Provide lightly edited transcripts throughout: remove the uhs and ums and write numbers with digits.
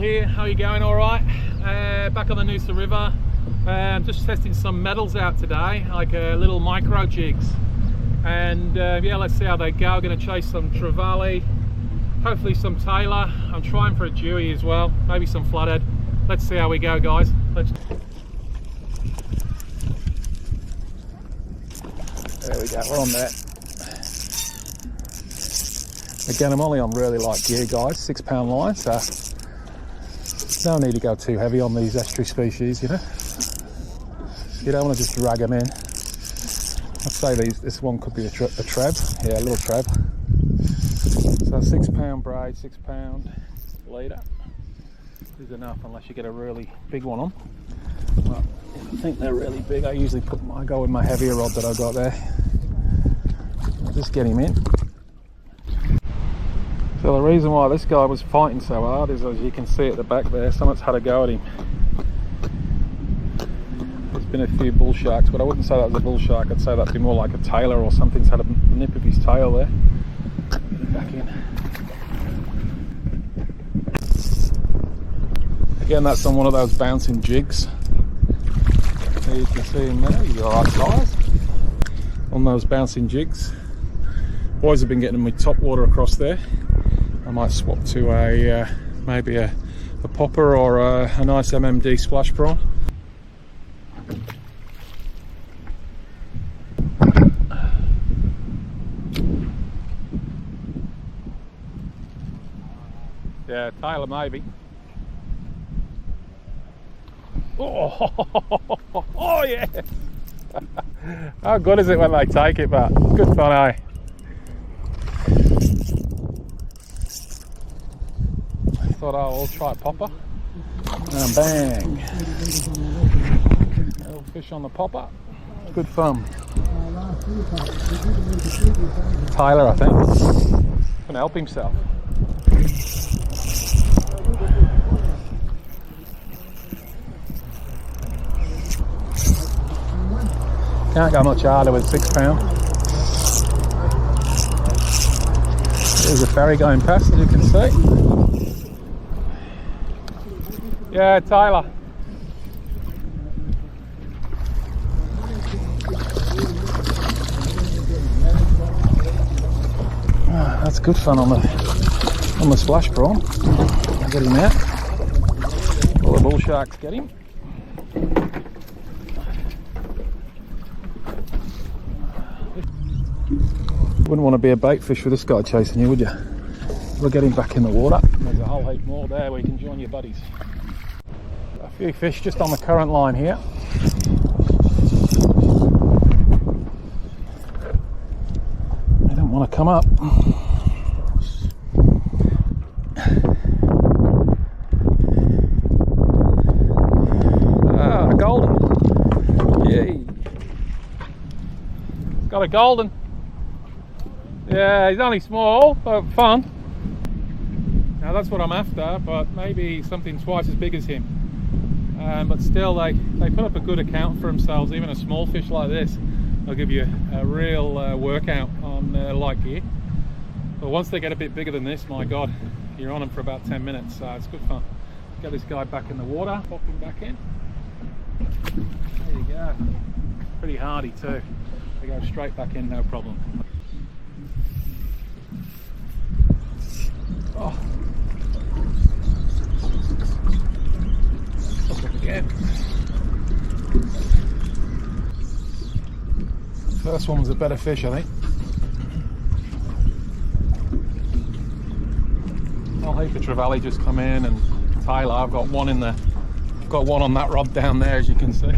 Here, how are you going? All right. Back on the Noosa River. Just testing some metals out today, like little micro jigs, and yeah, let's see how they go. I'm going to chase some Trevally, hopefully some Tailor. I'm trying for a Dewey as well, maybe some Flathead. Let's see how we go, guys. There we go, we're on there. Again, I'm only on really light gear, guys, 6 pound line, so no need to go too heavy on these estuary species, you know. You don't want to just drag them in. I'd say this one could be a Trev, yeah, a little Trev. So 6 pound braid, 6 pound leader is enough, unless you get a really big one on. Well, if I think they're really big, I usually go with my heavier rod that I got there. I'll just get him in. So the reason why this guy was fighting so hard is, as you can see at the back there, someone's had a go at him. There's been a few bull sharks, but I wouldn't say that was a bull shark. I'd say that'd be more like a Tailor, or something's had a nip of his tail there. Get it back in. Again, that's on one of those bouncing jigs. There you can see him there. He's got alright size on those bouncing jigs. Boys have been getting my top water across there. I might swap to a maybe a popper or a nice MMD splash prawn. Yeah, Tailor maybe. Oh yeah! How good is it when they take it, but good fun, eh? Thought I'll try popper, and bang, little fish on the popper, good fun. Tailor, I think, can help himself. Can't go much harder with 6 pound. There's a ferry going past, as you can see. Yeah, Tailor. That's good fun on the splash prawn. I'll get him out. All the bull sharks get him. Wouldn't want to be a bait fish with this guy chasing you, would you? We'll get him back in the water. There's a whole heap more there where you can join your buddies. A few fish just on the current line here. They don't want to come up. Ah, a golden. Yay. Got a golden. Yeah, he's only small, but fun. Now that's what I'm after, but maybe something twice as big as him. But still, they put up a good account for themselves. Even a small fish like this, they'll give you a real workout on light gear. But once they get a bit bigger than this, my God, you're on them for about 10 minutes, so it's good fun. Get this guy back in the water, pop him back in. There you go. Pretty hardy too. They go straight back in, no problem. Oh. Again. First one was a better fish, I think. I'll heap of Trevally just come in, and Tailor, I've got one in there. I've got one on that rod down there, as you can see.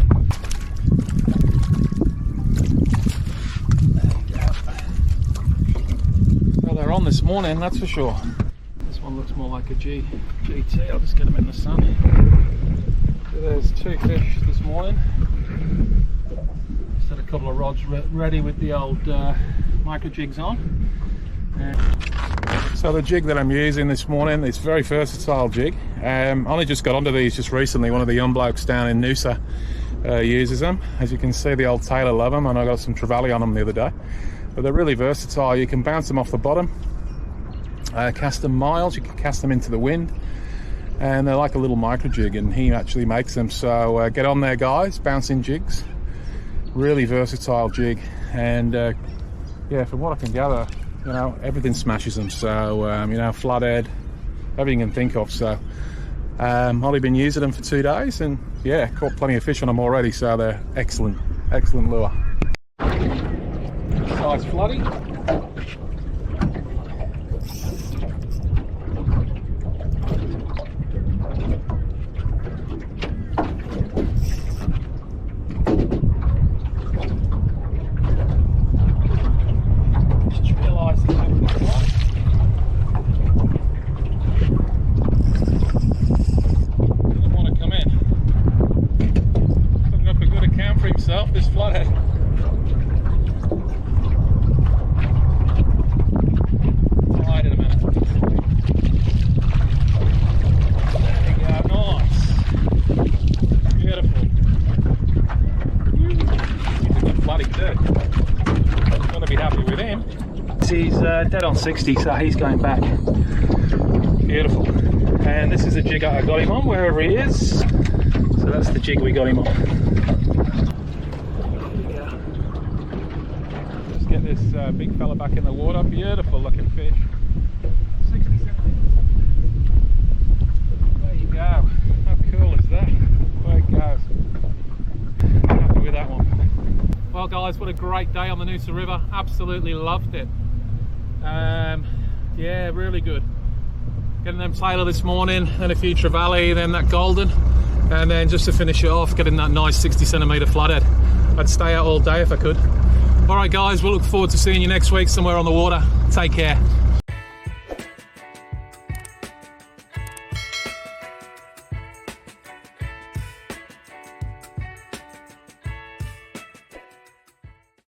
Well, they're on this morning, that's for sure. This one looks more like a GT. I'll just get them in the sun. So there's 2 fish this morning. Just had a couple of rods ready with the old micro jigs on. So the jig that I'm using this morning, it's a very versatile jig. I only just got onto these just recently. One of the young blokes down in Noosa uses them. As you can see, the old Tailor love them, and I got some Trevally on them the other day. But they're really versatile. You can bounce them off the bottom, cast them miles, you can cast them into the wind. and they're like a little micro jig, and he actually makes them. So get on there, guys. Bouncing jigs, really versatile jig, and yeah, from what I can gather, you know, everything smashes them. So you know, flathead, everything you can think of. So only been using them for 2 days, and yeah, caught plenty of fish on them already. So they're excellent lure. Size floody. This flathead. Hide in a minute. There we go, nice. Beautiful. He's a good flooding too. Gotta be happy with him. He's dead on 60, so he's going back. Beautiful. And this is the jig I got him on, wherever he is. So that's the jig we got him on. Get this big fella back in the water. Beautiful looking fish. 60 centimeters. There you go. How cool is that? There it goes. Happy with that one. Well guys, what a great day on the Noosa River. Absolutely loved it. Yeah, really good. Getting them Tailor this morning, then a few Trevally, then that golden, and then just to finish it off, getting that nice 60 centimeter flathead. I'd stay out all day if I could. All right guys, we'll look forward to seeing you next week somewhere on the water. Take care.